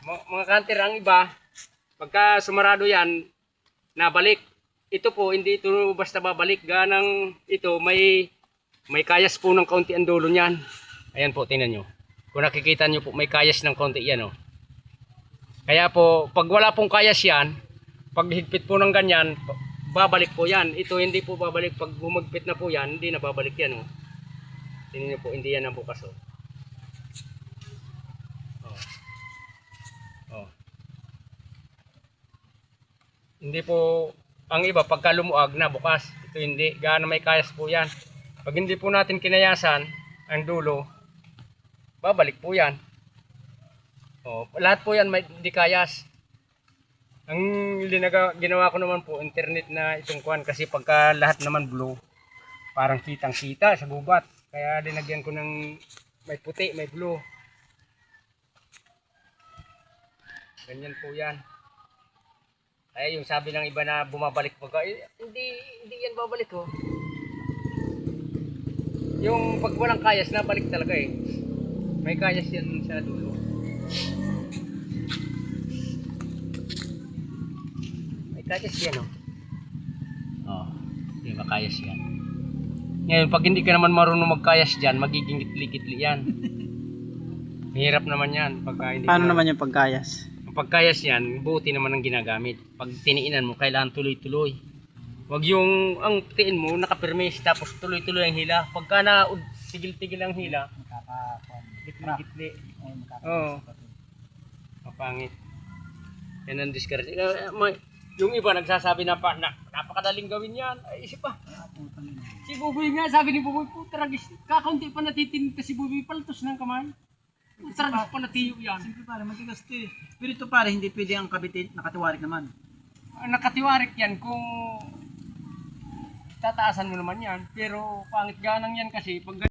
Mga kanter, ang iba, pagka sumarado yan, nabalik. Ito po, hindi ito basta babalik. Ganang ito, may kayas po ng kaunti ang dulo niyan. Ayan po, tingnan nyo. Kung nakikita nyo po, may kayas ng kaunti yan. Oh. Kaya po, pag wala pong kayas yan, pag higpit po ng ganyan, babalik po yan. Ito hindi po babalik. Pag humagpit na po yan, hindi na babalik yan. Oh. Tingnan nyo po, hindi yan ang bukas. Oh. Oh. Hindi po, ang iba pagka lumuag na bukas, ito hindi, gaano may kayas po yan. Pag hindi po natin kinayasan ang dulo, babalik po yan. O, lahat po yan may hindi kayas. Ang ginawa ko naman po, internet na itong kuhan, kasi pagka lahat naman blue, parang kitang kita sa gubat. Kaya linagyan ko ng may puti, may blue. Ganyan po yan. Ay, yung sabi ng iba na bumabalik pagka, hindi yan babalik oh. Yung pag walang kayas, nabalik talaga eh. May kayas yan sa dulo. May kayas yan oh. Oh, di ba kayas yan. Ngayon, pag hindi ka naman marunong magkayas dyan, magiging kitli-kitli yan. Mahirap naman yan. Pagka hindi Paano naman yung pagkayas? Pagkayas yan, buti naman ang ginagamit. Pag tiniinan mo, kailangan tuloy-tuloy. Huwag yung, ang tiin mo, nakapirmis, tapos tuloy-tuloy ang hila. Pagka na tigil-tigil ang hila, gitli-gitli. Oo. Mapangit. Yan ang discourage. Yung iba nagsasabi na napakadaling gawin yan. Ay, isip pa. Si Buboy nga, sabi ni Buboy, tragis, kakaunti pa natitin kasi Buboy, paltos ng kamay. Tragis pa natiyo yan. Simple pare, matigas to eh. Pero ito pare, hindi pwede ang kabitin, nakatiwarik naman. Nakatiwarik yan kung tataasan mo naman yan, pero pangit ganang yan kasi pag